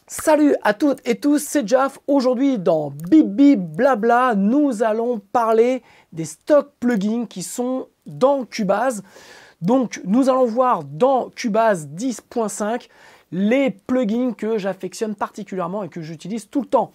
Salut à toutes et tous, c'est Jaf. Aujourd'hui dans Bip Bip Blabla, nous allons parler des stock plugins qui sont dans Cubase. Donc nous allons voir dans Cubase 10.5 les plugins que j'affectionne particulièrement et que j'utilise tout le temps.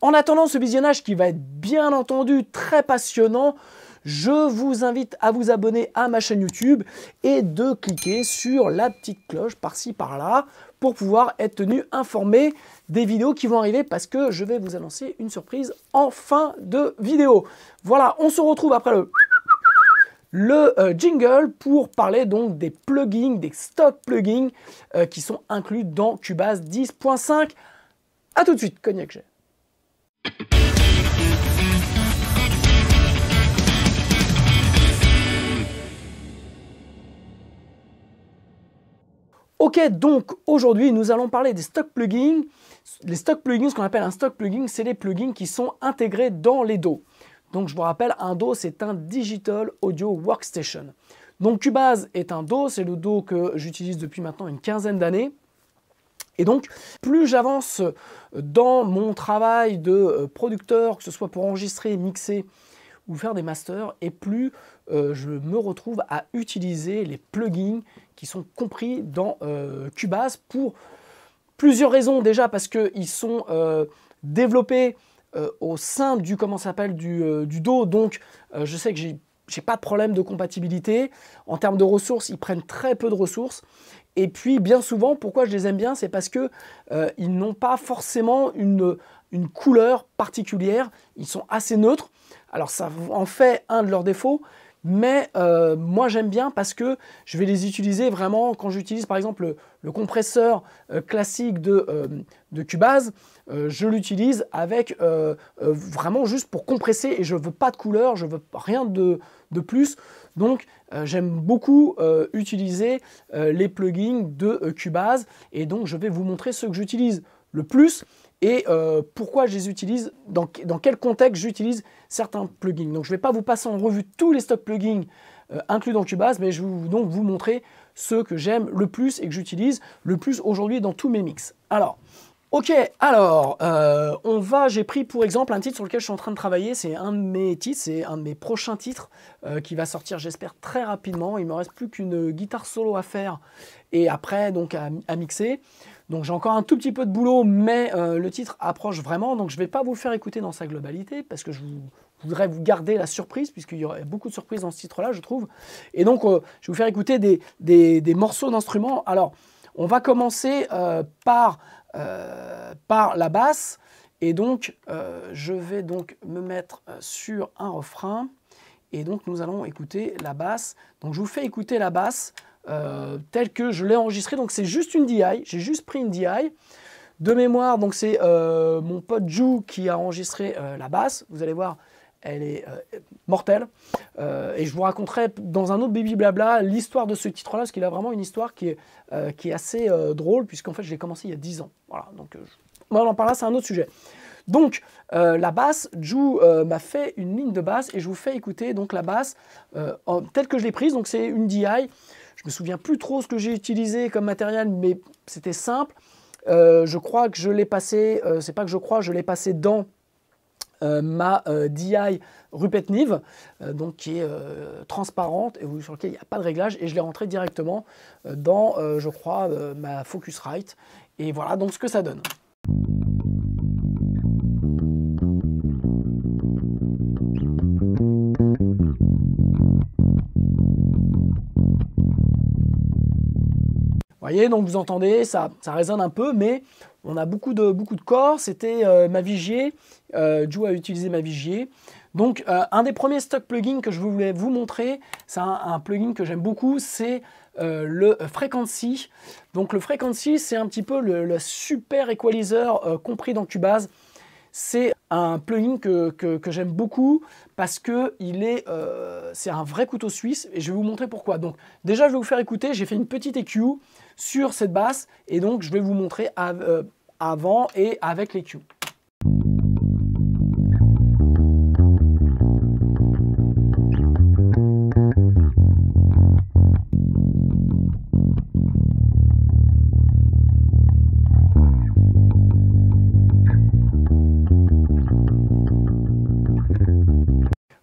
En attendant ce visionnage qui va être bien entendu très passionnant, je vous invite à vous abonner à ma chaîne YouTube et de cliquer sur la petite cloche par-ci par-là pour pouvoir être tenu informé des vidéos qui vont arriver parce que je vais vous annoncer une surprise en fin de vidéo. Voilà, on se retrouve après le jingle pour parler donc des plugins, des stock plugins qui sont inclus dans Cubase 10.5. A tout de suite, Cognac G. Ok, donc aujourd'hui nous allons parler des stock plugins. Les stock plugins, ce qu'on appelle un stock plugin, c'est les plugins qui sont intégrés dans les DAW. Donc je vous rappelle, un DAW c'est un Digital Audio Workstation. Donc Cubase est un DAW, c'est le DAW que j'utilise depuis maintenant une quinzaine d'années. Et donc, plus j'avance dans mon travail de producteur, que ce soit pour enregistrer, mixer ou faire des masters, et plus je me retrouve à utiliser les plugins qui sont compris dans Cubase pour plusieurs raisons. Déjà parce qu'ils sont développés au sein du, du DAW, donc je sais que j'ai pas de problème de compatibilité. En termes de ressources, ils prennent très peu de ressources. Et puis, bien souvent, pourquoi je les aime bien, c'est parce que ils n'ont pas forcément une couleur particulière. Ils sont assez neutres. Alors, ça en fait un de leurs défauts. Mais moi, j'aime bien parce que je vais les utiliser vraiment quand j'utilise, par exemple, le compresseur classique de Cubase. Je l'utilise avec vraiment juste pour compresser et je ne veux pas de couleur, je ne veux rien de plus. Donc, j'aime beaucoup utiliser les plugins de Cubase et donc je vais vous montrer ceux que j'utilise le plus et pourquoi je les utilise, dans quel contexte j'utilise certains plugins. Donc, je ne vais pas vous passer en revue tous les stock plugins inclus dans Cubase, mais je vais donc vous montrer ceux que j'aime le plus et que j'utilise le plus aujourd'hui dans tous mes mix. Alors, ok, alors, j'ai pris pour exemple un titre sur lequel je suis en train de travailler, c'est un de mes titres, c'est un de mes prochains titres qui va sortir, j'espère, très rapidement. Il ne me reste plus qu'une guitare solo à faire et après, donc, à mixer. Donc, j'ai encore un tout petit peu de boulot, mais le titre approche vraiment. Donc, je ne vais pas vous le faire écouter dans sa globalité parce que je voudrais vous garder la surprise, puisqu'il y aurait beaucoup de surprises dans ce titre-là, je trouve. Et donc, je vais vous faire écouter des morceaux d'instruments. Alors, on va commencer par la basse et donc je vais donc me mettre sur un refrain et donc nous allons écouter la basse. Donc je vous fais écouter la basse telle que je l'ai enregistrée. Donc c'est juste une DI, j'ai juste pris une DI de mémoire. Donc c'est mon pote Ju qui a enregistré la basse. Vous allez voir, elle est mortelle. Et je vous raconterai dans un autre Baby Blabla l'histoire de ce titre-là, parce qu'il a vraiment une histoire qui est assez drôle, puisqu'en fait, je l'ai commencé il y a 10 ans. Voilà, donc on en parlera, c'est un autre sujet. Donc, la basse, Ju m'a fait une ligne de basse, et je vous fais écouter donc la basse telle que je l'ai prise. Donc, c'est une DI. Je me souviens plus trop ce que j'ai utilisé comme matériel, mais c'était simple. Je crois que je l'ai passé, c'est pas que je crois, je l'ai passé dans ma DI Rupet-Nive, donc qui est transparente et sur laquelle il n'y a pas de réglage, et je l'ai rentré directement dans, je crois, ma Focusrite. Et voilà donc ce que ça donne. Vous voyez, donc vous entendez, ça résonne un peu, mais on a beaucoup de corps. C'était ma Vigier. Ju a utilisé ma Vigier. Donc, un des premiers stock plugins que je voulais vous montrer, c'est un plugin que j'aime beaucoup, c'est le Frequency. Donc, le Frequency, c'est un petit peu le super equalizer compris dans Cubase. C'est un plugin que j'aime beaucoup parce que c'est un vrai couteau suisse et je vais vous montrer pourquoi. Donc déjà, je vais vous faire écouter, j'ai fait une petite EQ sur cette basse et donc je vais vous montrer avant et avec l'EQ.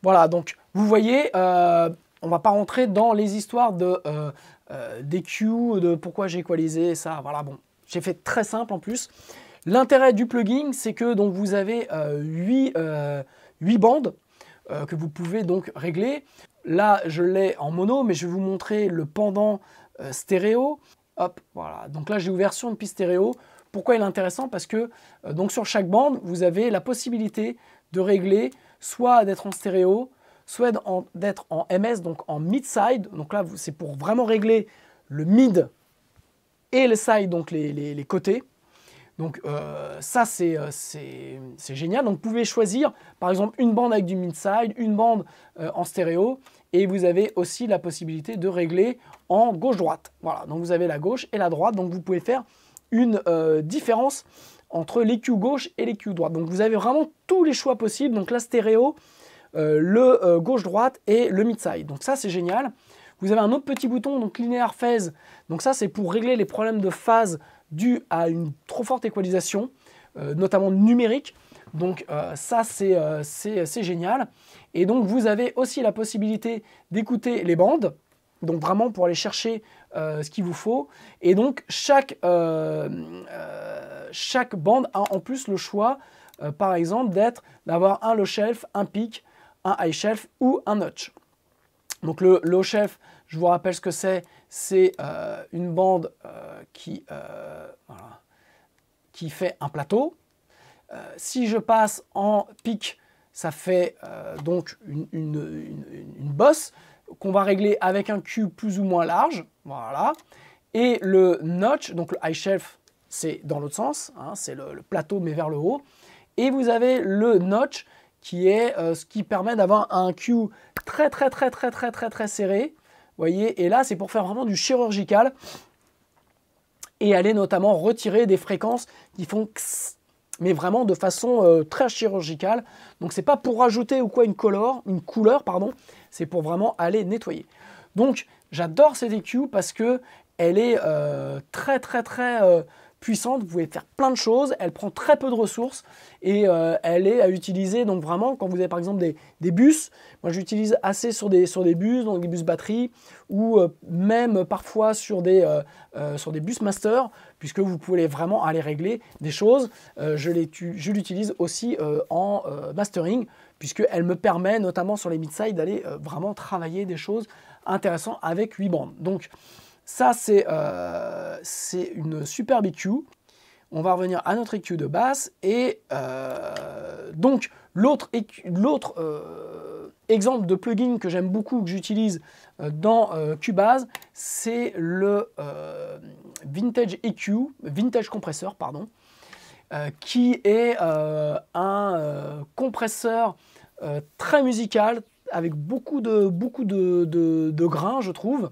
Voilà, donc vous voyez, on va pas rentrer dans les histoires de d'EQ, de pourquoi j'ai équalisé ça. Voilà, bon, j'ai fait très simple en plus. L'intérêt du plugin, c'est que donc vous avez 8 bandes que vous pouvez donc régler. Là, je l'ai en mono, mais je vais vous montrer le pendant stéréo. Hop, voilà. Donc là, j'ai ouvert sur une piste stéréo. Pourquoi il est intéressant? Parce que donc sur chaque bande, vous avez la possibilité de régler soit d'être en stéréo, soit d'être en MS, donc en mid-side. Donc là, c'est pour vraiment régler le mid et le side, donc les côtés. Donc ça, c'est génial. Donc vous pouvez choisir, par exemple, une bande avec du mid-side, une bande en stéréo. Et vous avez aussi la possibilité de régler en gauche-droite. Voilà, donc vous avez la gauche et la droite. Donc vous pouvez faire une différence entre l'EQ gauche et l'EQ droite. Donc vous avez vraiment tous les choix possibles. Donc la stéréo, le gauche-droite et le mid-side. Donc ça, c'est génial. Vous avez un autre petit bouton, donc linéaire phase. Donc ça, c'est pour régler les problèmes de phase dus à une trop forte équalisation, notamment numérique. Donc ça, c'est génial. Et donc, vous avez aussi la possibilité d'écouter les bandes, donc vraiment pour aller chercher ce qu'il vous faut. Et donc, chaque bande a en plus le choix, par exemple, d'avoir un low shelf, un peak, un high shelf ou un notch. Donc le low shelf, je vous rappelle ce que c'est une bande qui fait un plateau. Si je passe en pic, ça fait donc une bosse qu'on va régler avec un Q plus ou moins large. Voilà. Et le notch, donc le high shelf, c'est dans l'autre sens, hein, c'est le plateau mais vers le haut. Et vous avez le notch qui est ce qui permet d'avoir un Q très serré. Vous voyez, et là c'est pour faire vraiment du chirurgical et aller notamment retirer des fréquences qui font x, mais vraiment de façon très chirurgicale. Donc c'est pas pour rajouter ou quoi une couleur, pardon, c'est pour vraiment aller nettoyer. Donc j'adore cette EQ parce que elle est très puissante. Vous pouvez faire plein de choses, elle prend très peu de ressources et elle est à utiliser donc vraiment quand vous avez par exemple des bus. Moi j'utilise assez sur des bus, donc des bus batterie ou même parfois sur des bus master, puisque vous pouvez vraiment aller régler des choses. Je l'utilise aussi en mastering, puisqu'elle me permet notamment sur les mid-side d'aller vraiment travailler des choses intéressantes avec 8 bandes. Donc ça, c'est une superbe EQ. On va revenir à notre EQ de basse. Et donc, l'autre exemple de plugin que j'aime beaucoup, que j'utilise dans Cubase, c'est le Vintage EQ, Vintage Compressor, pardon, qui est un compresseur très musical, avec beaucoup de grains, je trouve.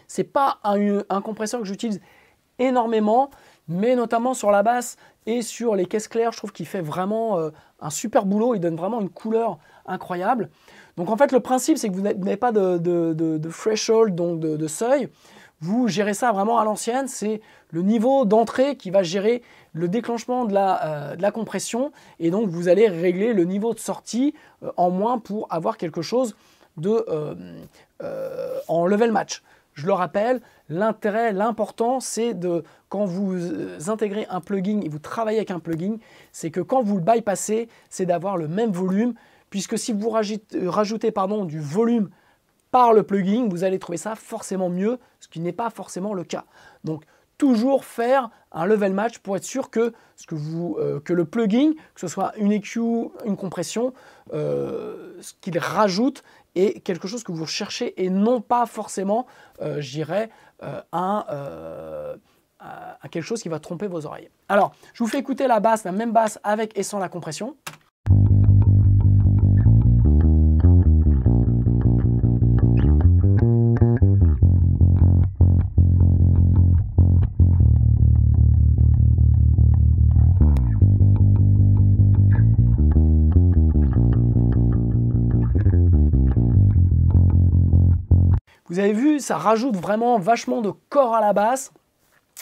C'est pas un compresseur que j'utilise énormément, mais notamment sur la basse et sur les caisses claires, je trouve qu'il fait vraiment un super boulot. Il donne vraiment une couleur incroyable. Donc en fait, le principe, c'est que vous n'avez pas de threshold, donc de seuil. Vous gérez ça vraiment à l'ancienne. C'est le niveau d'entrée qui va gérer le déclenchement de la compression. Et donc, vous allez régler le niveau de sortie en moins pour avoir quelque chose en level match. Je le rappelle, l'intérêt, l'important, c'est quand vous intégrez un plugin et vous travaillez avec un plugin, c'est que quand vous le bypassez, c'est d'avoir le même volume, puisque si vous rajoutez du volume par le plugin, vous allez trouver ça forcément mieux, ce qui n'est pas forcément le cas. Donc, toujours faire un level match pour être sûr que le plugin, que ce soit une EQ, une compression, ce qu'il rajoute est quelque chose que vous recherchez et non pas forcément, je dirais, à quelque chose qui va tromper vos oreilles. Alors, je vous fais écouter la basse, la même basse avec et sans la compression. Vous avez vu, ça rajoute vraiment vachement de corps à la basse.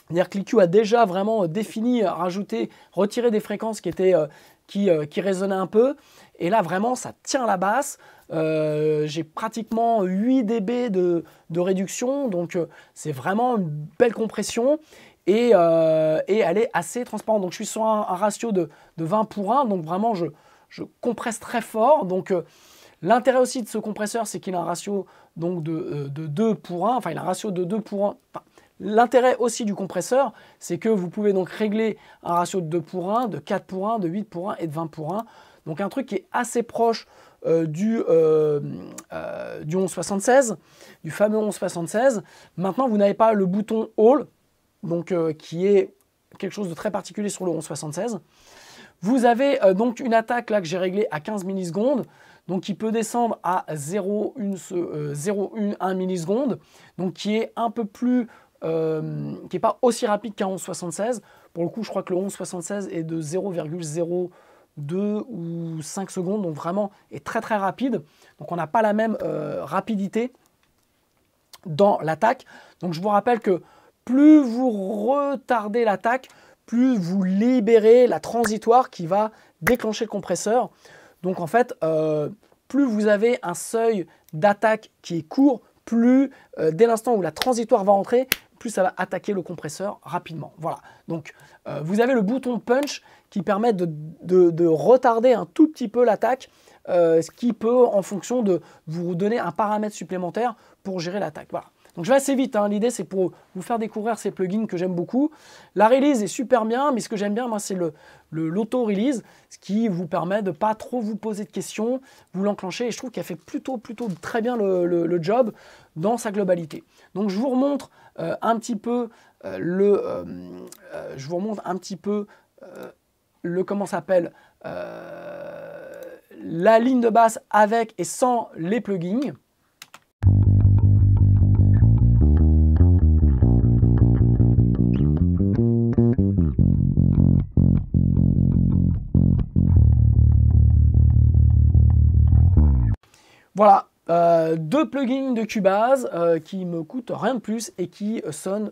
C'est-à-dire que l'EQ a déjà vraiment défini, rajouté, retiré des fréquences qui résonnaient un peu. Et là, vraiment, ça tient la basse. J'ai pratiquement 8 dB de réduction, donc c'est vraiment une belle compression. Et elle est assez transparente. Donc je suis sur un ratio de 20 pour 1, donc vraiment je compresse très fort. Donc l'intérêt aussi de ce compresseur, c'est qu'il a un ratio donc, de 2 pour 1, enfin il a un ratio de 2 pour 1. Enfin, l'intérêt aussi du compresseur, c'est que vous pouvez donc régler un ratio de 2 pour 1, de 4 pour 1, de 8 pour 1 et de 20 pour 1. Donc un truc qui est assez proche du 1176, du fameux 1176. Maintenant, vous n'avez pas le bouton All, donc, qui est quelque chose de très particulier sur le 1176. Vous avez donc une attaque là que j'ai réglée à 15 millisecondes, donc qui peut descendre à 0,1 milliseconde, donc qui est un peu plus, qui n'est pas aussi rapide qu'un 1176. Pour le coup, je crois que le 1176 est de 0,02 ou 5 secondes, donc vraiment est très très rapide. Donc on n'a pas la même rapidité dans l'attaque. Donc je vous rappelle que plus vous retardez l'attaque, plus vous libérez la transitoire qui va déclencher le compresseur. Donc en fait, plus vous avez un seuil d'attaque qui est court, plus dès l'instant où la transitoire va entrer, plus ça va attaquer le compresseur rapidement. Voilà. Donc vous avez le bouton punch qui permet de retarder un tout petit peu l'attaque, ce qui peut, en fonction de vous donner un paramètre supplémentaire pour gérer l'attaque. Voilà. Donc je vais assez vite, hein. L'idée c'est pour vous faire découvrir ces plugins que j'aime beaucoup. La release est super bien, mais ce que j'aime bien moi c'est l'auto-release, ce qui vous permet de ne pas trop vous poser de questions, vous l'enclenchez et je trouve qu'elle fait plutôt très bien le job dans sa globalité. Donc je vous remontre un petit peu comment s'appelle la ligne de basse avec et sans les plugins. Voilà, deux plugins de Cubase qui me coûtent rien de plus et qui sonnent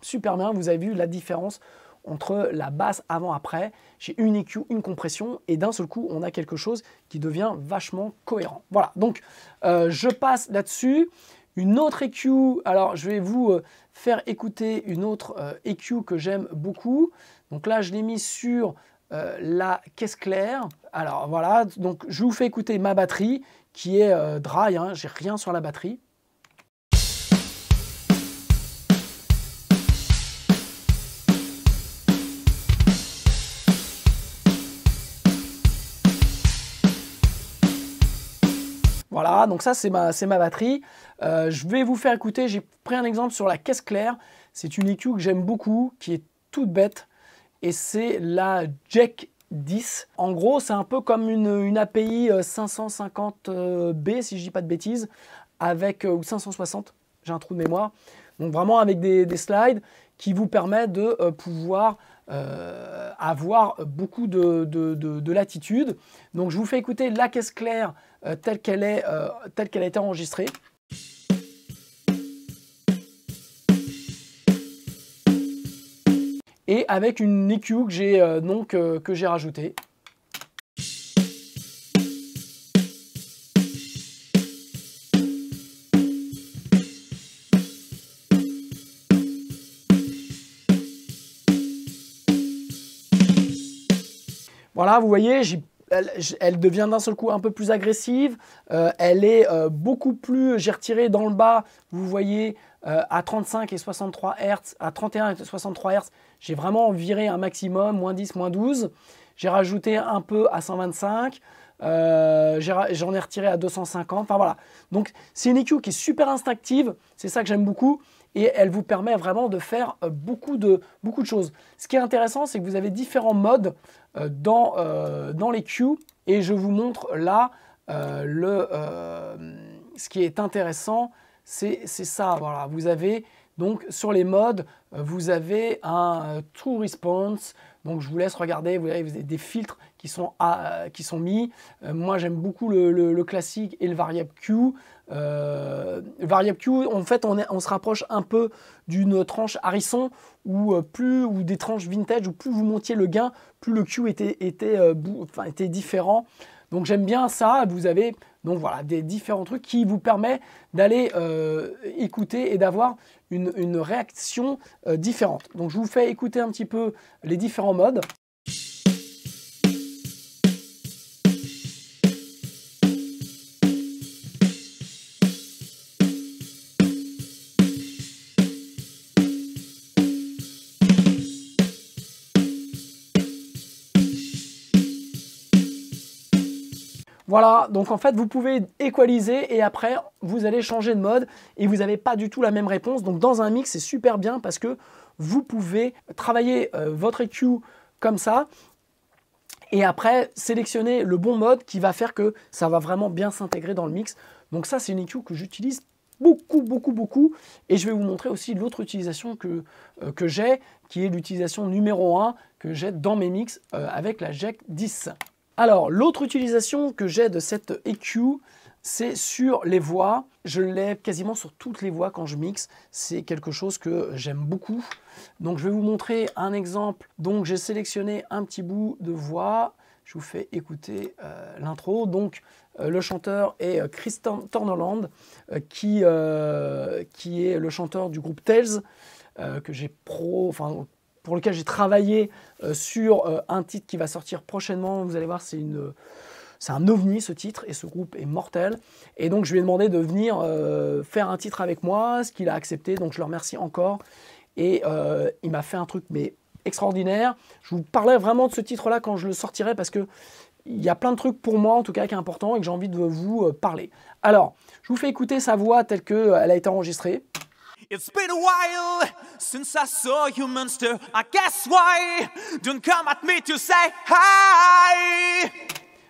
super bien. Vous avez vu la différence entre la basse avant-après. J'ai une EQ, une compression et d'un seul coup, on a quelque chose qui devient vachement cohérent. Voilà, donc je passe là-dessus. Une autre EQ, alors je vais vous faire écouter une autre EQ que j'aime beaucoup. Donc là, je l'ai mis sur la caisse claire. Alors voilà, donc je vous fais écouter ma batterie qui est dry, hein, j'ai rien sur la batterie. Voilà, donc ça c'est ma batterie. Je vais vous faire écouter, j'ai pris un exemple sur la caisse claire. C'est une EQ que j'aime beaucoup, qui est toute bête. Et c'est la Jack 10. En gros, c'est un peu comme une API 550B, si je ne dis pas de bêtises, avec, ou 560, j'ai un trou de mémoire. Donc vraiment avec des slides qui vous permettent de pouvoir avoir beaucoup de latitude. Donc je vous fais écouter la caisse claire telle qu'elle a été enregistrée. Et avec une EQ que j'ai rajoutée. Voilà, vous voyez, elle devient d'un seul coup un peu plus agressive. Elle est beaucoup plus, j'ai retiré dans le bas, vous voyez, à 35 et 63 Hz, à 31 et 63 Hz, j'ai vraiment viré un maximum, moins 10, moins 12. J'ai rajouté un peu à 125, j'en ai retiré à 250, enfin voilà. Donc c'est une EQ qui est super instinctive, c'est ça que j'aime beaucoup, et elle vous permet vraiment de faire beaucoup de choses. Ce qui est intéressant, c'est que vous avez différents modes dans l'EQ, et je vous montre là ce qui est intéressant, c'est ça. Voilà, vous avez donc sur les modes, vous avez un True Response. Donc je vous laisse regarder, vous avez des filtres qui sont mis. Moi j'aime beaucoup le classique et le variable Q. Le variable Q, en fait on se rapproche un peu d'une tranche Harrison ou des tranches vintage où plus vous montiez le gain, plus le Q était différent. Donc j'aime bien ça, vous avez donc voilà, des différents trucs qui vous permettent d'aller écouter et d'avoir une réaction différente. Donc je vous fais écouter un petit peu les différents modes. Voilà, donc en fait, vous pouvez équaliser et après, vous allez changer de mode et vous n'avez pas du tout la même réponse. Donc dans un mix, c'est super bien parce que vous pouvez travailler votre EQ comme ça et après sélectionner le bon mode qui va faire que ça va vraiment bien s'intégrer dans le mix. Donc ça, c'est une EQ que j'utilise beaucoup. Et je vais vous montrer aussi l'autre utilisation que j'ai, qui est l'utilisation numéro 1 que j'ai dans mes mix avec la Jack 10. Alors, l'autre utilisation que j'ai de cette EQ, c'est sur les voix. Je l'ai quasiment sur toutes les voix quand je mixe. C'est quelque chose que j'aime beaucoup. Donc, je vais vous montrer un exemple. Donc, j'ai sélectionné un petit bout de voix. Je vous fais écouter l'intro. Donc, le chanteur est Chris Turnerland, qui est le chanteur du groupe Tales, que j'ai pour lequel j'ai travaillé sur un titre qui va sortir prochainement. Vous allez voir, c'est un ovni ce titre et ce groupe est mortel. Et donc je lui ai demandé de venir faire un titre avec moi, ce qu'il a accepté, donc je le remercie encore. Et il m'a fait un truc mais extraordinaire. Je vous parlerai vraiment de ce titre-là quand je le sortirai parce que il y a plein de trucs pour moi en tout cas qui est important et que j'ai envie de vous parler. Alors, je vous fais écouter sa voix telle qu'elle a été enregistrée. It's been a while since I saw you, monster. I guess why don't come at me to say hi.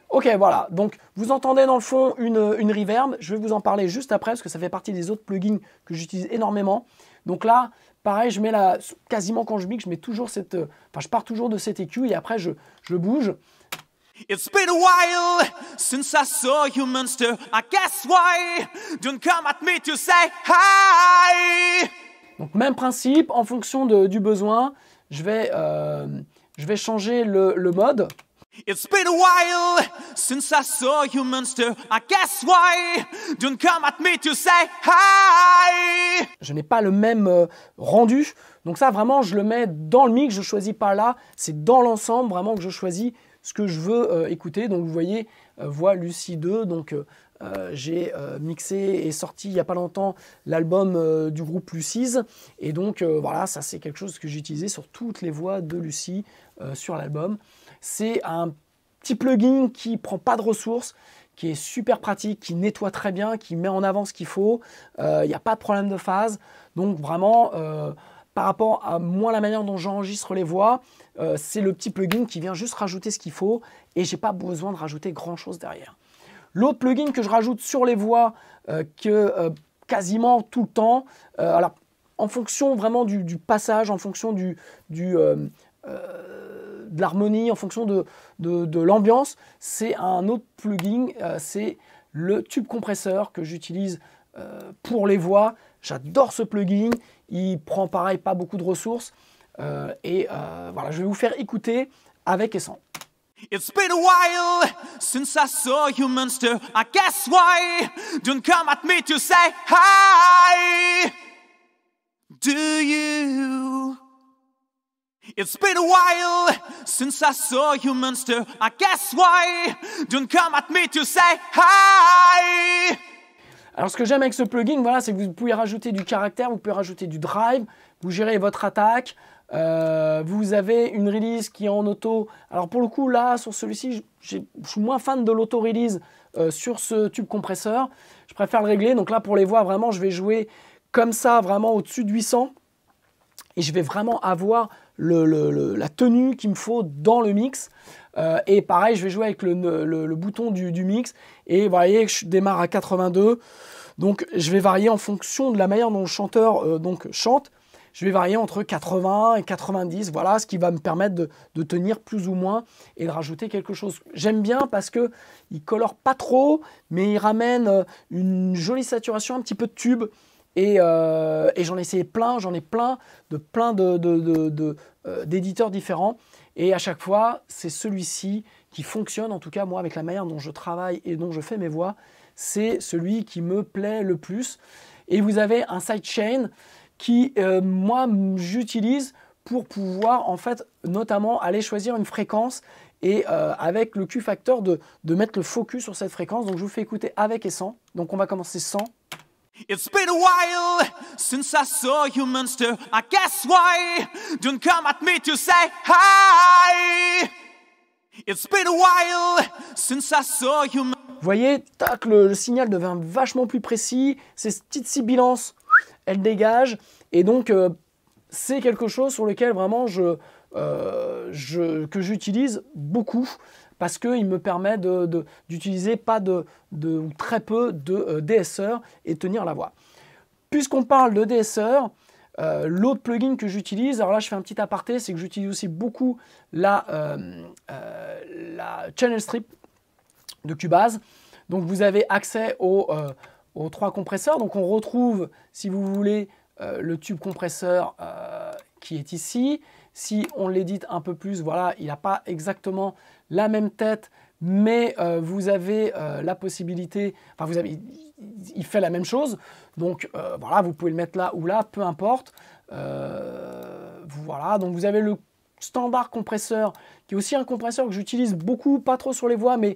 Ok, voilà. Donc, vous entendez dans le fond une reverb. Je vais vous en parler juste après parce que ça fait partie des autres plugins que j'utilise énormément. Donc là, pareil, je mets quasiment quand je mixe, je mets toujours je pars toujours de cette EQ et après je bouge. It's been a while since I saw you, monster. I guess why don't come at me to say hi. Donc même principe, en fonction du besoin, je vais changer le mode. It's been a while since I saw you, monster. I guess why don't come at me to say hi. Je n'ai pas le même rendu, donc ça vraiment je le mets dans le mix, je choisis pas là, c'est dans l'ensemble vraiment que je choisis ce que je veux écouter. Donc vous voyez, voix Lucie 2, donc j'ai mixé et sorti il n'y a pas longtemps l'album du groupe Lucy's. Et donc voilà, ça c'est quelque chose que j'ai utilisé sur toutes les voix de Lucie sur l'album. C'est un petit plugin qui prend pas de ressources, qui est super pratique, qui nettoie très bien, qui met en avant ce qu'il faut. Il n'y a pas de problème de phase. Donc vraiment, par rapport à moi, la manière dont j'enregistre les voix, c'est le petit plugin qui vient juste rajouter ce qu'il faut et j'ai pas besoin de rajouter grand chose derrière. L'autre plugin que je rajoute sur les voix quasiment tout le temps, alors en fonction vraiment du passage, en fonction de l'harmonie, en fonction de l'ambiance, c'est un autre plugin, c'est le tube compresseur que j'utilise pour les voix. J'adore ce plugin, il prend pareil pas beaucoup de ressources voilà, je vais vous faire écouter avec et sans. It's been a while since I saw you, monster. I guess why don't come at me to say hi. Do you? It's been a while since I saw you, monster. I guess why don't come at me to say hi. Alors ce que j'aime avec ce plugin, voilà, c'est que vous pouvez rajouter du caractère, vous pouvez rajouter du drive, vous gérez votre attaque, vous avez une release qui est en auto. Alors pour le coup là, sur celui-ci, je suis moins fan de l'auto-release sur ce tube compresseur. Je préfère le régler, donc là pour les voix, vraiment je vais jouer comme ça, vraiment au-dessus de 800. Et je vais vraiment avoir la tenue qu'il me faut dans le mix. Et pareil, je vais jouer avec le bouton du mix. Et vous voyez que je démarre à 82. Donc je vais varier en fonction de la manière dont le chanteur chante. Je vais varier entre 80 et 90. Voilà ce qui va me permettre de tenir plus ou moins et de rajouter quelque chose. J'aime bien parce qu'il ne colore pas trop, mais il ramène une jolie saturation, un petit peu de tube. Et j'en ai essayé plein, j'en ai plein d'éditeurs différents. Et à chaque fois, c'est celui-ci qui fonctionne, en tout cas moi avec la manière dont je travaille et dont je fais mes voix, c'est celui qui me plaît le plus. Et vous avez un sidechain qui, moi, j'utilise pour pouvoir, en fait, notamment aller choisir une fréquence et avec le Q-Factor de mettre le focus sur cette fréquence. Donc, je vous fais écouter avec et sans. Donc, on va commencer sans. It's been a while since I saw you, monster. I guess why don't come at me to say hi. It's been a while since I saw you. Vous voyez, tac, le signal devient vachement plus précis. Ces petites sibilances, elles dégagent. Et donc, c'est quelque chose sur lequel vraiment que j'utilise beaucoup parce qu'il me permet d'utiliser pas ou très peu de DSR et tenir la voix. Puisqu'on parle de DSR, l'autre plugin que j'utilise, alors là je fais un petit aparté, c'est que j'utilise aussi beaucoup la Channel Strip de Cubase. Donc vous avez accès aux 3 compresseurs. Donc on retrouve, si vous voulez, le tube compresseur qui est ici. Si on l'édite un peu plus, voilà, il n'a pas exactement la même tête, mais vous avez la possibilité, enfin il fait la même chose. Donc voilà, vous pouvez le mettre là ou là, peu importe. Voilà, donc vous avez le standard compresseur, qui est aussi un compresseur que j'utilise beaucoup, pas trop sur les voix, mais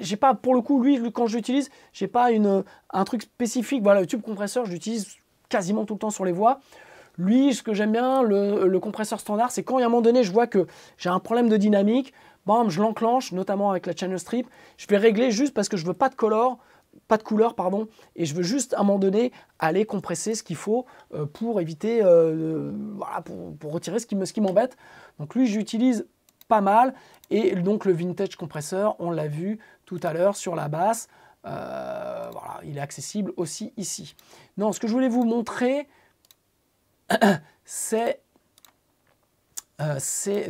j'ai pas, pour le coup, lui quand je l'utilise, j'ai pas un truc spécifique. Voilà, le tube compresseur, je l'utilise quasiment tout le temps sur les voix. Lui, ce que j'aime bien, le compresseur standard, c'est quand à un moment donné, je vois que j'ai un problème de dynamique, bam, je l'enclenche, notamment avec la Channel Strip. Je vais régler juste parce que je veux pas de couleur, et je veux juste à un moment donné aller compresser ce qu'il faut pour éviter, voilà, pour retirer ce qui m'embête. Donc lui, j'utilise pas mal. Et donc le vintage compresseur, on l'a vu tout à l'heure sur la basse. Voilà, il est accessible aussi ici. Non, ce que je voulais vous montrer, c'est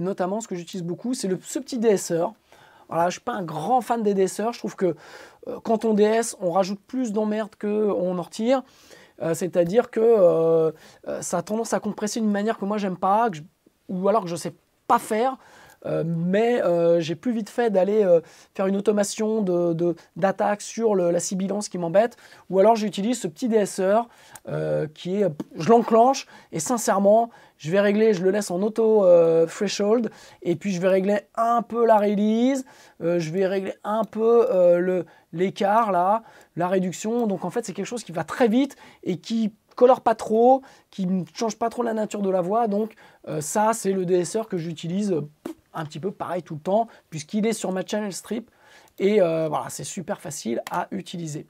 notamment ce que j'utilise beaucoup, c'est ce petit DSR. Voilà, je ne suis pas un grand fan des DSR. Je trouve que quand on DS, on rajoute plus d'emmerde qu'on en retire. C'est-à-dire que ça a tendance à compresser d'une manière que moi j'aime pas, ou alors que je ne sais pas faire. Mais j'ai plus vite fait d'aller faire une automation d'attaque sur la sibilance qui m'embête, ou alors j'utilise ce petit DSR qui est, je l'enclenche et sincèrement je vais régler, je le laisse en auto threshold et puis je vais régler un peu la release, je vais régler un peu l'écart là, la réduction. Donc en fait c'est quelque chose qui va très vite et qui colore pas trop, qui ne change pas trop la nature de la voix. Donc ça c'est le DSR que j'utilise un petit peu pareil tout le temps, puisqu'il est sur ma Channel Strip. Et voilà, c'est super facile à utiliser.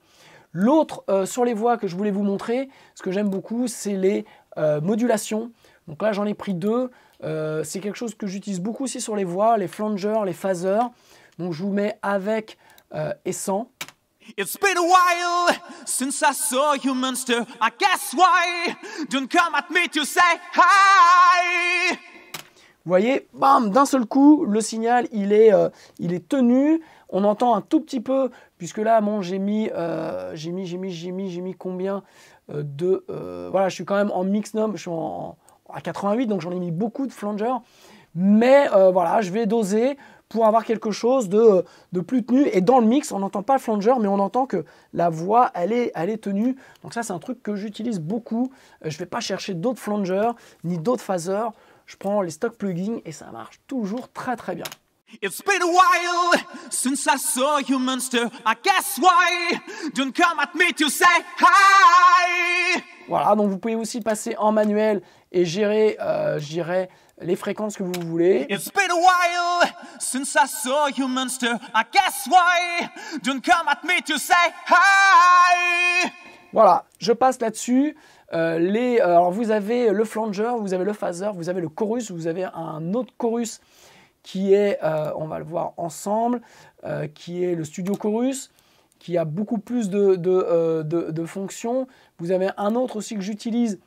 L'autre sur les voix que je voulais vous montrer, ce que j'aime beaucoup, c'est les modulations. Donc là, j'en ai pris 2. C'est quelque chose que j'utilise beaucoup aussi sur les voix, les flangers, les phasers. Donc je vous mets avec et sans. It's been a while since I saw you, monster. I guess why don't come at me to say hi. Vous voyez, bam, d'un seul coup, le signal, il est tenu. On entend un tout petit peu, puisque là, bon, j'ai mis combien voilà, je suis quand même en mix nom, je suis à 88, donc j'en ai mis beaucoup de flangers. Mais voilà, je vais doser pour avoir quelque chose de plus tenu. Et dans le mix, on n'entend pas le flanger, mais on entend que la voix, elle est tenue. Donc ça, c'est un truc que j'utilise beaucoup. Je ne vais pas chercher d'autres flangers, ni d'autres phasers. Je prends les stock plugins et ça marche toujours très très bien. It's been a while since I saw you, monster. I guess why don't come at me to say hi. Voilà, donc vous pouvez aussi passer en manuel et gérer, les fréquences que vous voulez. It's been a while since I saw you, monster. I guess why don't come at me to say hi. Voilà, je passe là-dessus. Alors vous avez le flanger, vous avez le phaser, vous avez le chorus, vous avez un autre chorus qui est, on va le voir ensemble, qui est le studio chorus, qui a beaucoup plus de fonctions. Vous avez un autre aussi que j'utilise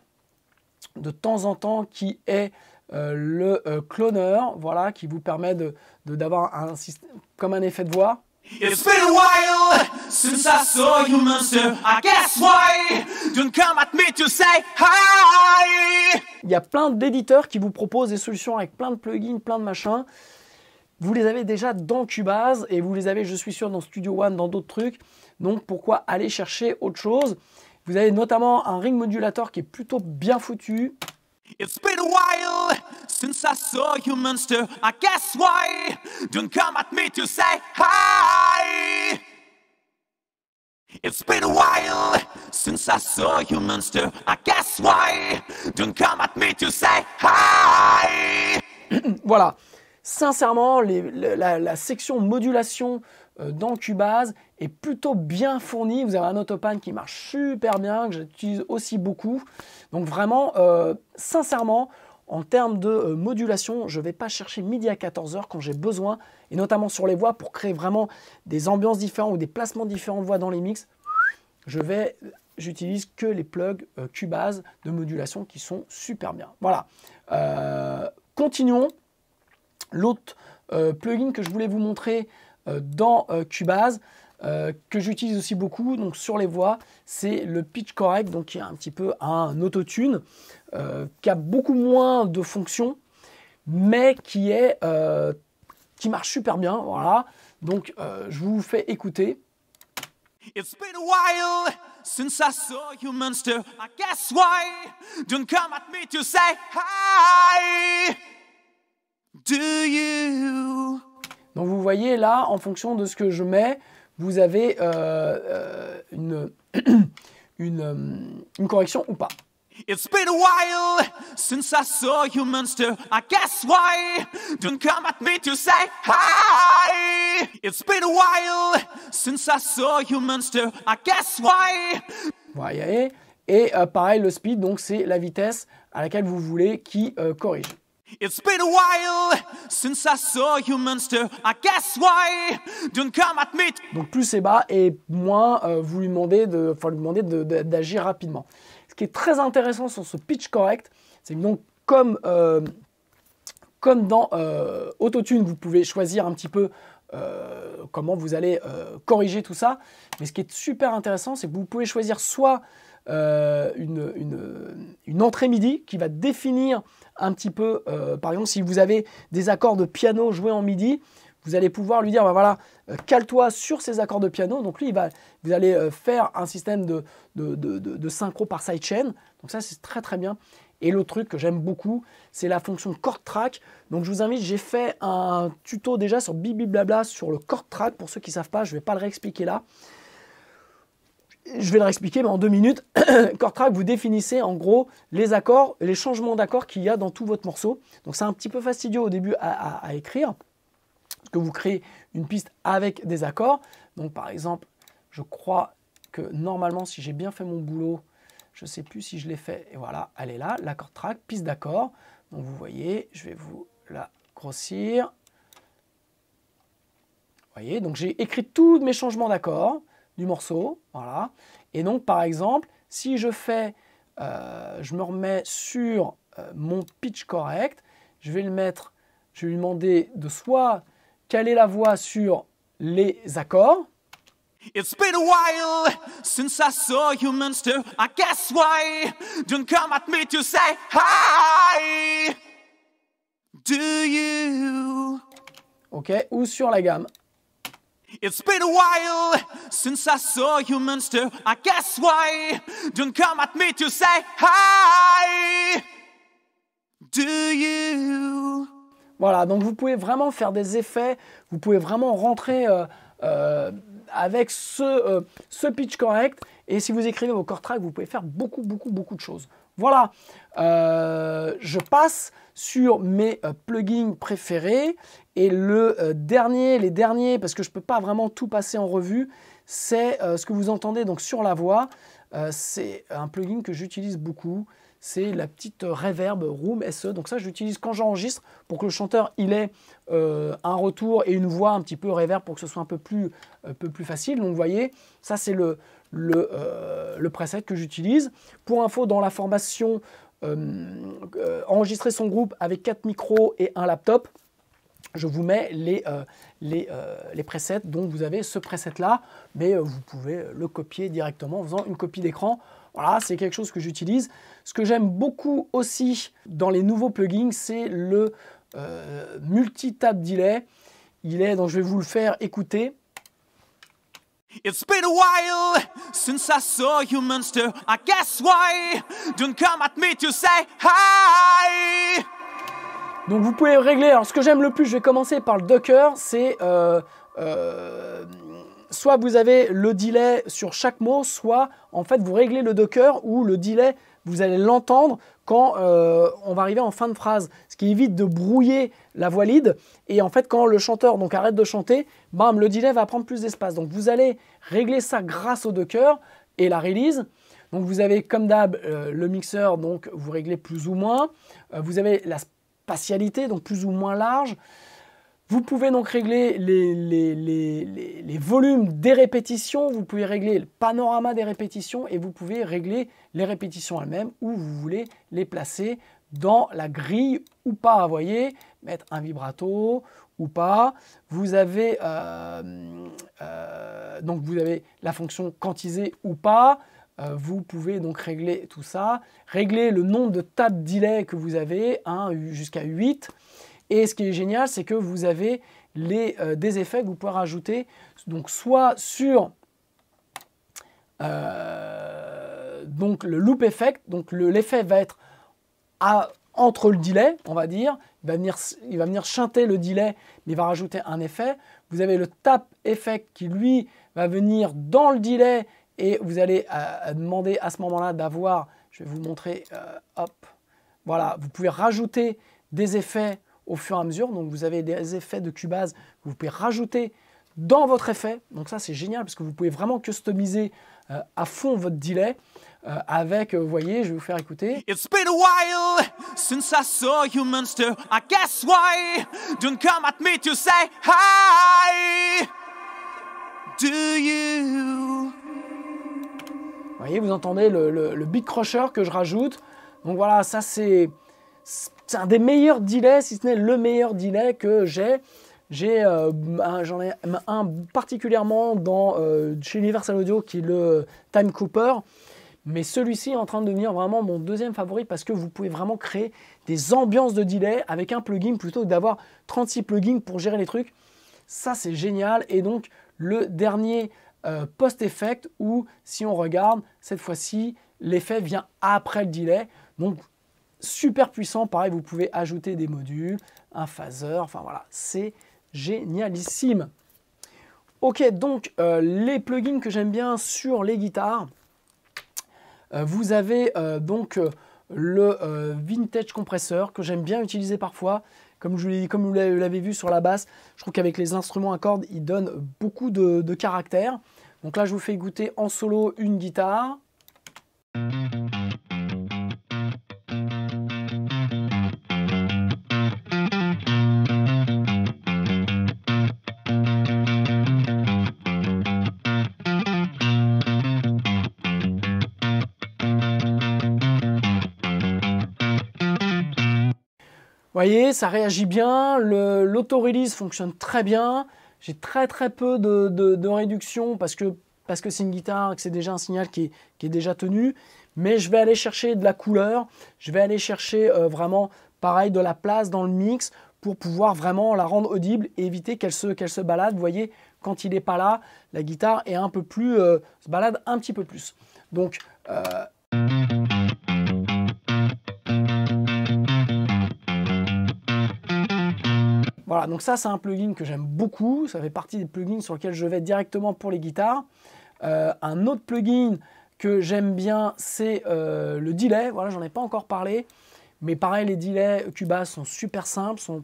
de temps en temps qui est le cloner, voilà, qui vous permet d'avoir un système comme un effet de voix. It's been a while since I saw you, monster. I guess why don't come at me to say hi. Il y a plein d'éditeurs qui vous proposent des solutions avec plein de plugins, plein de machins. Vous les avez déjà dans Cubase et vous les avez, je suis sûr, dans Studio One, dans d'autres trucs. Donc pourquoi aller chercher autre chose? Vous avez notamment un ring modulator qui est plutôt bien foutu. It's been a while since I saw you, monster. I guess why don't come at me to say hi. It's been a while since I saw you, monster. I guess why don't come at me to say hi. Voilà, sincèrement, la section modulation dans Cubase est plutôt bien fournie. Vous avez un Autopan qui marche super bien, que j'utilise aussi beaucoup. Donc vraiment, sincèrement, en termes de modulation, je ne vais pas chercher midi à 14h quand j'ai besoin, et notamment sur les voix, pour créer vraiment des ambiances différentes ou des placements différents de voix dans les mix. J'utilise que les plugs Cubase de modulation qui sont super bien. Voilà. Continuons. L'autre plugin que je voulais vous montrer dans Cubase, que j'utilise aussi beaucoup donc sur les voix, c'est le Pitch Correct, donc qui est un petit peu un autotune qui a beaucoup moins de fonctions, mais qui marche super bien. Voilà. Donc je vous fais écouter. It's been a while since I saw you, monster. I guess why don't come at me to say hi. Do you? Donc vous voyez là, en fonction de ce que je mets, vous avez une correction ou pas. It's been a while since I saw you, monster. I guess why don't come at me to say hi. It's been a while since I saw you, monster. I guess why. Voilà, et pareil, le speed, donc c'est la vitesse à laquelle vous voulez qui corrige. It's been a while since I saw you, monster. I guess why don't come at me. Donc plus c'est bas et moins vous lui demandez d'agir rapidement. Ce qui est très intéressant sur ce Pitch Correct, c'est que donc comme dans Autotune, vous pouvez choisir un petit peu comment vous allez corriger tout ça. Mais ce qui est super intéressant, c'est que vous pouvez choisir soit une entrée MIDI qui va définir un petit peu, par exemple, si vous avez des accords de piano joués en MIDI, vous allez pouvoir lui dire, bah voilà, cale-toi sur ces accords de piano. Donc lui, vous allez faire un système de synchro par sidechain. Donc ça, c'est très très bien. Et l'autre truc que j'aime beaucoup, c'est la fonction chord track. Donc je vous invite, j'ai fait un tuto déjà sur Bibiblabla sur le chord track. Pour ceux qui ne savent pas, je ne vais pas le réexpliquer là. Je vais le réexpliquer, mais en 2 minutes. Chord track, vous définissez en gros les accords, les changements d'accords qu'il y a dans tout votre morceau. Donc c'est un petit peu fastidieux au début à écrire, parce que vous créez une piste avec des accords. Donc par exemple, je crois que normalement, si j'ai bien fait mon boulot, je ne sais plus si je l'ai fait, et voilà, elle est là, la chord track, piste d'accord. Donc vous voyez, je vais vous la grossir. Vous voyez, donc j'ai écrit tous mes changements d'accords du morceau, voilà. Et donc par exemple, si je fais, je me remets sur mon pitch correct, je vais lui demander de soit caler la voix sur les accords. It's been a while since I saw you, monster. I guess why don't come at me to say hi. Do you? Ok, ou sur la gamme. It's been a while since I saw you, monster. I guess why don't come at me to say hi. Do you? Voilà, donc vous pouvez vraiment faire des effets, vous pouvez vraiment rentrer avec ce pitch correct, et si vous écrivez vos chord tracks, vous pouvez faire beaucoup de choses. Voilà, je passe sur mes plugins préférés, et les derniers, parce que je ne peux pas vraiment tout passer en revue, c'est ce que vous entendez donc sur la voix. C'est un plugin que j'utilise beaucoup, c'est la petite reverb Room SE. Donc ça, j'utilise quand j'enregistre pour que le chanteur il ait un retour et une voix un petit peu reverb pour que ce soit un peu plus facile. Donc vous voyez, ça c'est le preset que j'utilise. Pour info, dans la formation enregistrer son groupe avec 4 micros et un laptop, je vous mets les presets. Donc vous avez ce preset-là, mais vous pouvez le copier directement en faisant une copie d'écran. Voilà, c'est quelque chose que j'utilise. Ce que j'aime beaucoup aussi dans les nouveaux plugins, c'est le multi-tap delay. Donc je vais vous le faire écouter. It's been a while since I saw you, monster. I guess why don't come at me to say hi. Donc vous pouvez régler. Alors ce que j'aime le plus, je vais commencer par le Docker, c'est soit vous avez le delay sur chaque mot, soit en fait vous réglez le Docker où le delay, vous allez l'entendre quand on va arriver en fin de phrase, ce qui évite de brouiller la voix lead. Et en fait, quand le chanteur donc arrête de chanter, bam, le delay va prendre plus d'espace. Donc vous allez régler ça grâce au Docker et la release. Donc vous avez comme d'hab le mixeur, donc vous réglez plus ou moins. Vous avez la spatialité, donc plus ou moins large. Vous pouvez donc régler les volumes des répétitions, vous pouvez régler le panorama des répétitions et vous pouvez régler les répétitions elles-mêmes où vous voulez les placer dans la grille ou pas. Vous voyez, mettre un vibrato ou pas. Vous avez, donc vous avez la fonction quantiser ou pas. Vous pouvez donc régler tout ça, régler le nombre de tap delay que vous avez, jusqu'à 8. Et ce qui est génial, c'est que vous avez des effets que vous pouvez rajouter, donc soit sur donc le loop effect, donc l'effet va être entre le delay, on va dire, il va venir chanter le delay, mais il va rajouter un effet. Vous avez le tap effect qui lui va venir dans le delay et vous allez demander à ce moment-là d'avoir, je vais vous montrer, hop, voilà, vous pouvez rajouter des effets au fur et à mesure. Donc vous avez des effets de Cubase que vous pouvez rajouter dans votre effet. Donc ça c'est génial parce que vous pouvez vraiment customiser à fond votre delay avec, vous voyez, je vais vous faire écouter. It's been a while since I saw you, monster. I guess why don't come at me to say hi. Do you? Vous voyez, vous entendez le beat crusher que je rajoute. Donc voilà, ça c'est un des meilleurs delays, si ce n'est le meilleur delay que j'ai. J'en ai un particulièrement chez Universal Audio qui est le Time Cooper. Mais celui-ci est en train de devenir vraiment mon deuxième favori parce que vous pouvez vraiment créer des ambiances de delay avec un plugin plutôt que d'avoir 36 plugins pour gérer les trucs. Ça, c'est génial. Et donc, le dernier post-effect où, si on regarde, cette fois-ci, l'effet vient après le delay. Donc, super puissant. Pareil, vous pouvez ajouter des modules, un phaser. Enfin, voilà, c'est génialissime. Ok, donc, les plugins que j'aime bien sur les guitares. Vous avez donc le Vintage Compressor que j'aime bien utiliser parfois. Comme vous l'avez vu sur la basse, je trouve qu'avec les instruments à cordes, il donne beaucoup de caractère. Donc là, je vous fais goûter en solo une guitare. Vous voyez, ça réagit bien, l'auto-release fonctionne très bien. J'ai très peu de réduction parce que c'est une guitare, que c'est déjà un signal qui est déjà tenu. Mais je vais aller chercher de la couleur, je vais aller chercher vraiment pareil de la place dans le mix pour pouvoir vraiment la rendre audible et éviter qu'elle se balade. Vous voyez, quand il n'est pas là, la guitare est un peu plus, se balade un petit peu plus. Donc, voilà, donc ça c'est un plugin que j'aime beaucoup, ça fait partie des plugins sur lesquels je vais directement pour les guitares. Un autre plugin que j'aime bien, c'est le delay. Voilà, j'en ai pas encore parlé, mais pareil, les delays Cubase sont super simples, sont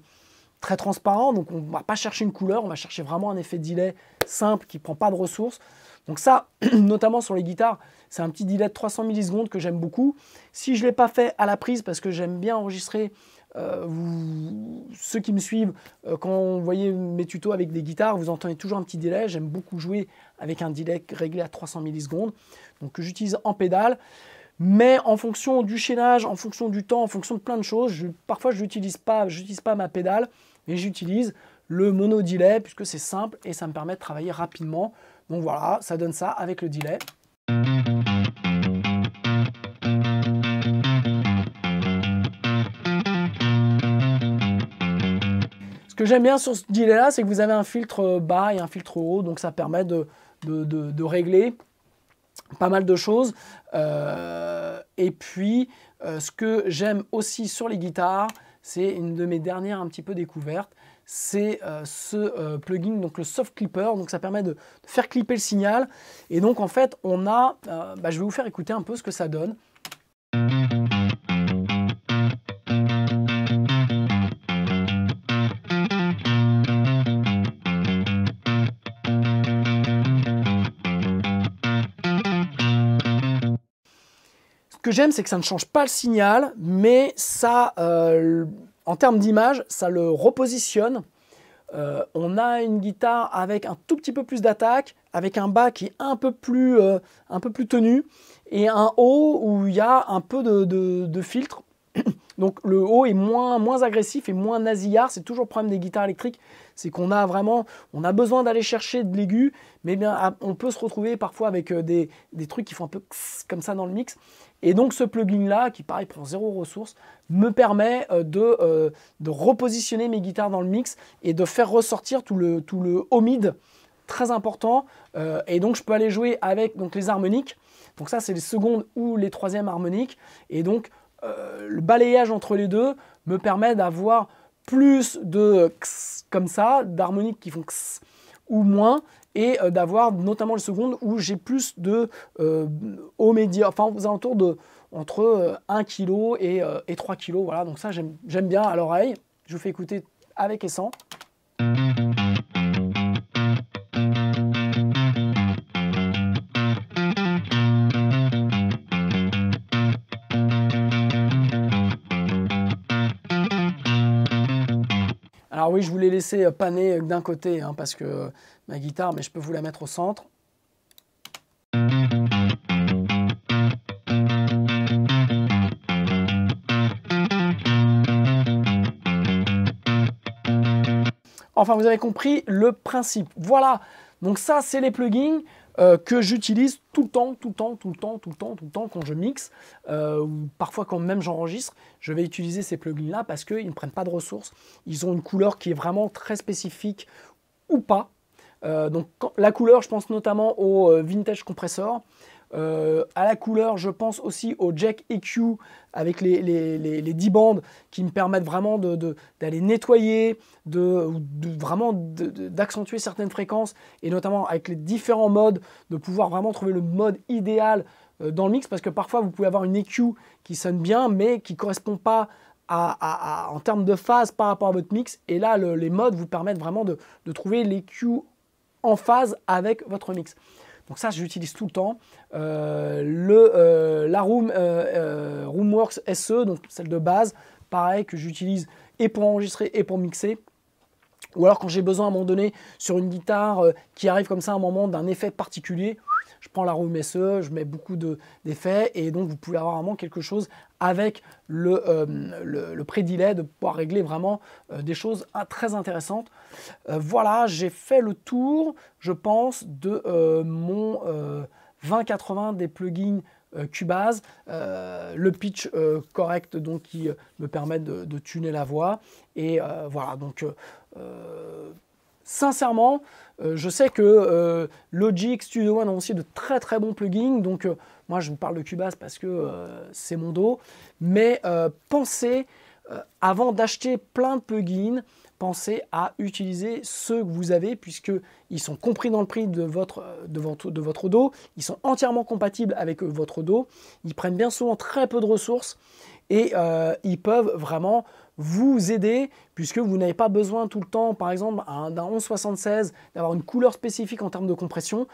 très transparents, donc on ne va pas chercher une couleur, on va chercher vraiment un effet delay simple qui ne prend pas de ressources. Donc ça, notamment sur les guitares, c'est un petit delay de 300 millisecondes que j'aime beaucoup. Si je ne l'ai pas fait à la prise, parce que j'aime bien enregistrer, ceux qui me suivent, quand vous voyez mes tutos avec des guitares, vous entendez toujours un petit delay. J'aime beaucoup jouer avec un delay réglé à 300 millisecondes, donc que j'utilise en pédale. Mais en fonction du chaînage, en fonction du temps, en fonction de plein de choses, parfois je n'utilise pas ma pédale, mais j'utilise le mono delay puisque c'est simple et ça me permet de travailler rapidement. Donc voilà, ça donne ça avec le delay. Ce que j'aime bien sur ce delay là, c'est que vous avez un filtre bas et un filtre haut, donc ça permet de régler pas mal de choses. Et puis, ce que j'aime aussi sur les guitares, c'est une de mes dernières un petit peu découvertes, c'est ce plugin, donc le Soft Clipper. Donc ça permet de faire clipper le signal. Et donc en fait, on a, je vais vous faire écouter un peu ce que ça donne. Ce que j'aime, c'est que ça ne change pas le signal, mais ça, en termes d'image, ça le repositionne. On a une guitare avec un tout petit peu plus d'attaque, avec un bas qui est un peu plus tenu, et un haut où il y a un peu de filtre. Donc le haut est moins agressif et moins nasillard. C'est toujours le problème des guitares électriques, c'est qu'on a besoin d'aller chercher de l'aigu, mais bien on peut se retrouver parfois avec des trucs qui font un peu comme ça dans le mix. Et donc ce plugin là, qui pareil prend 0 ressources, me permet de repositionner mes guitares dans le mix et de faire ressortir tout le haut mid, très important. Et donc je peux aller jouer avec les harmoniques. Donc ça c'est les secondes ou les troisièmes harmoniques. Et donc le balayage entre les deux me permet d'avoir plus de comme ça, d'harmoniques qui font ou moins, et d'avoir notamment les secondes où j'ai plus de haut média, enfin aux alentours de entre 1 kg et 3 kg. Voilà, donc ça j'aime bien à l'oreille. Je vous fais écouter avec et sans. Alors oui, je voulais laisser paner d'un côté parce que ma guitare, mais je peux vous la mettre au centre. Enfin, vous avez compris le principe. Voilà, donc ça, c'est les plugins que j'utilise tout le temps quand je mixe, ou parfois quand même j'enregistre, je vais utiliser ces plugins-là parce qu'ils ne prennent pas de ressources. Ils ont une couleur qui est vraiment très spécifique ou pas. Donc la couleur, je pense notamment au Vintage Compressor. À la couleur, je pense aussi au Jack EQ avec les 10 bandes qui me permettent vraiment d'aller nettoyer, vraiment d'accentuer certaines fréquences, et notamment avec les différents modes, de pouvoir vraiment trouver le mode idéal dans le mix, parce que parfois vous pouvez avoir une EQ qui sonne bien mais qui ne correspond pas en termes de phase par rapport à votre mix, et là les modes vous permettent vraiment de trouver l'EQ en phase avec votre mix. Donc ça, j'utilise tout le temps. La Roomworks SE, donc celle de base, pareil, que j'utilise et pour enregistrer et pour mixer. Ou alors quand j'ai besoin à un moment donné sur une guitare qui arrive comme ça à un moment d'un effet particulier, je prends la Room SE, je mets beaucoup d'effets, et donc vous pouvez avoir vraiment quelque chose avec le pré-delay, de pouvoir régler vraiment des choses très intéressantes. Voilà, j'ai fait le tour, je pense, de mon 2080 des plugins Cubase, le pitch correct donc qui me permet de tuner la voix, et voilà, donc sincèrement, je sais que Logic, Studio One ont aussi de très très bons plugins, donc moi je vous parle de Cubase parce que c'est mon dos, mais pensez, avant d'acheter plein de plugins, pensez à utiliser ceux que vous avez, puisqu'ils sont compris dans le prix de votre dos, ils sont entièrement compatibles avec votre dos, ils prennent bien souvent très peu de ressources, et ils peuvent vraiment vous aider, puisque vous n'avez pas besoin tout le temps, par exemple, d'un 1176, d'avoir une couleur spécifique en termes de compression.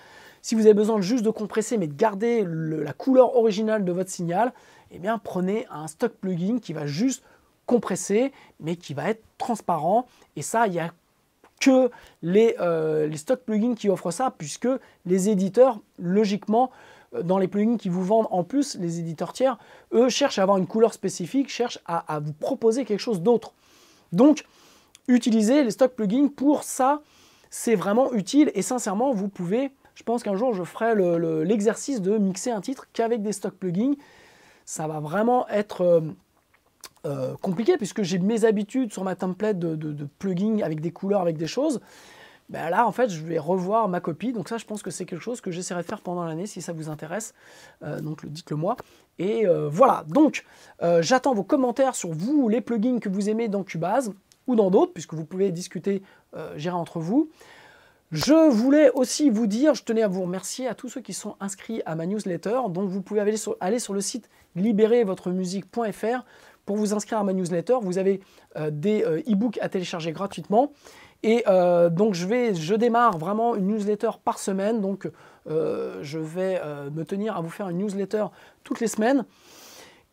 Si vous avez besoin juste de compresser, mais de garder la couleur originale de votre signal, eh bien, prenez un stock plugin qui va juste compresser, mais qui va être transparent. Et ça, il n'y a que les stock plugins qui offrent ça, puisque les éditeurs, logiquement, dans les plugins qui vous vendent en plus, les éditeurs tiers, eux cherchent à avoir une couleur spécifique, cherchent à vous proposer quelque chose d'autre. Donc, utilisez les stock plugins pour ça, c'est vraiment utile et sincèrement, vous pouvez, je pense qu'un jour je ferai l'exercice de mixer un titre qu'avec des stock plugins. Ça va vraiment être compliqué puisque j'ai mes habitudes sur ma template de plugins avec des couleurs, avec des choses. Ben là, en fait, je vais revoir ma copie. Donc ça, je pense que c'est quelque chose que j'essaierai de faire pendant l'année si ça vous intéresse. Donc dites-le moi. Et voilà. Donc, j'attends vos commentaires sur vous, les plugins que vous aimez dans Cubase ou dans d'autres, puisque vous pouvez discuter, gérer entre vous. Je voulais aussi vous dire, je tenais à vous remercier à tous ceux qui sont inscrits à ma newsletter. Donc, vous pouvez aller sur le site libérezvotremusique.fr pour vous inscrire à ma newsletter. Vous avez des e-books à télécharger gratuitement. Et donc je démarre vraiment une newsletter par semaine, donc je vais me tenir à vous faire une newsletter toutes les semaines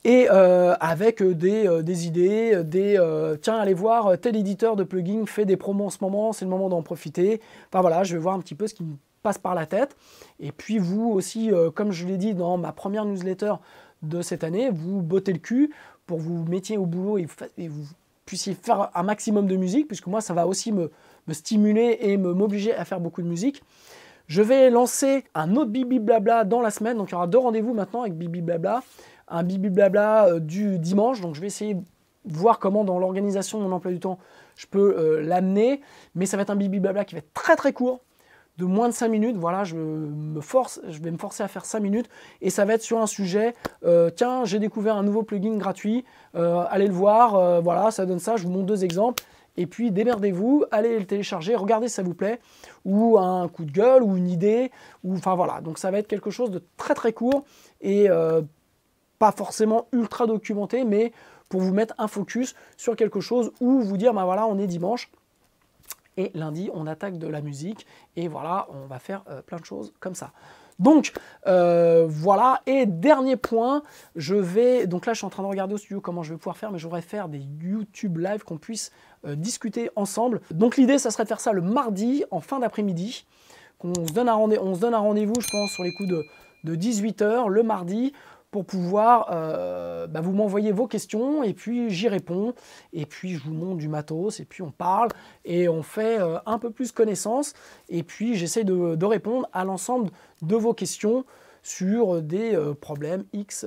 et avec des idées, tiens allez voir tel éditeur de plugins fait des promos en ce moment, c'est le moment d'en profiter. Enfin voilà, je vais voir un petit peu ce qui me passe par la tête. Et puis vous aussi, comme je l'ai dit dans ma première newsletter de cette année, vous bottez le cul pour vous mettiez au boulot et vous puissiez faire un maximum de musique, puisque moi ça va aussi me stimuler et m'obliger à faire beaucoup de musique. Je vais lancer un autre Bibi Blabla dans la semaine, donc il y aura 2 rendez-vous maintenant avec Bibi Blabla, un Bibi Blabla du dimanche, donc je vais essayer de voir comment dans l'organisation de mon emploi du temps je peux l'amener, mais ça va être un Bibi Blabla qui va être très très court, de moins de 5 minutes, voilà, je vais me forcer à faire 5 minutes, et ça va être sur un sujet, tiens, j'ai découvert un nouveau plugin gratuit, allez le voir, voilà, ça donne ça, je vous montre 2 exemples, et puis démerdez-vous, allez le télécharger, regardez si ça vous plaît, ou un coup de gueule, ou une idée, ou enfin voilà, donc ça va être quelque chose de très très court, et pas forcément ultra documenté, mais pour vous mettre un focus sur quelque chose, ou vous dire, ben voilà, on est dimanche, et lundi, on attaque de la musique. Et voilà, on va faire plein de choses comme ça. Donc, voilà. Et dernier point, donc là, je suis en train de regarder au studio comment je vais pouvoir faire, mais je voudrais faire des YouTube live qu'on puisse discuter ensemble. Donc, l'idée, ça serait de faire ça le mardi, en fin d'après-midi. On se donne un rendez-vous, je pense, sur les coups de 18 h le mardi, pour pouvoir vous m'envoyer vos questions et puis j'y réponds et puis je vous montre du matos et puis on parle et on fait un peu plus connaissance et puis j'essaie de répondre à l'ensemble de vos questions sur des problèmes X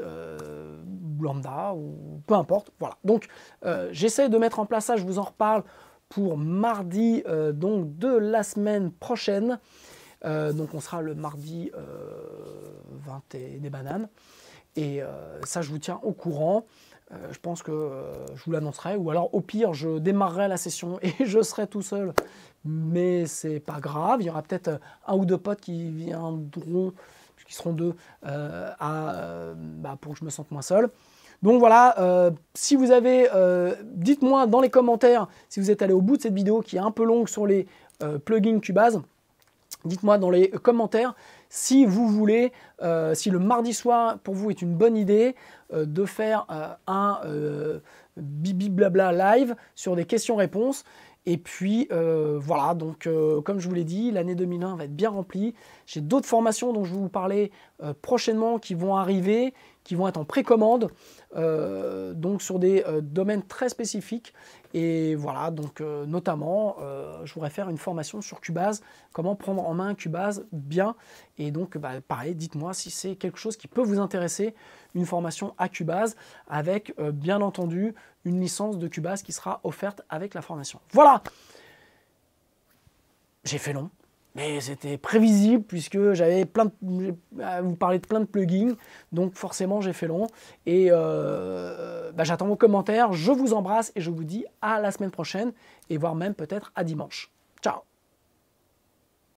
lambda ou peu importe. Voilà. Donc j'essaie de mettre en place ça, je vous en reparle pour mardi donc de la semaine prochaine. Donc on sera le mardi 20 et des bananes. Et ça, je vous tiens au courant. Je pense que je vous l'annoncerai. Ou alors, au pire, je démarrerai la session et je serai tout seul. Mais c'est pas grave. Il y aura peut-être 1 ou 2 potes qui viendront, qui seront 2, pour que je me sente moins seul. Donc voilà, si vous avez, dites-moi dans les commentaires si vous êtes allé au bout de cette vidéo qui est un peu longue sur les plugins Cubase. Dites-moi dans les commentaires si vous voulez, si le mardi soir pour vous est une bonne idée de faire un Bibi Blabla live sur des questions-réponses. Et puis voilà, donc comme je vous l'ai dit, l'année 2001 va être bien remplie. J'ai d'autres formations dont je vais vous parler prochainement qui vont arriver, qui vont être en précommande, donc sur des domaines très spécifiques. Et voilà, donc notamment, je voudrais faire une formation sur Cubase, comment prendre en main Cubase bien. Et donc, pareil, dites-moi si c'est quelque chose qui peut vous intéresser, une formation à Cubase, avec bien entendu une licence de Cubase qui sera offerte avec la formation. Voilà, j'ai fait long. Mais c'était prévisible puisque j'avais à vous parler de plein de plugins, donc forcément j'ai fait long. Et j'attends vos commentaires, je vous embrasse et je vous dis à la semaine prochaine et voire même peut-être à dimanche. Ciao!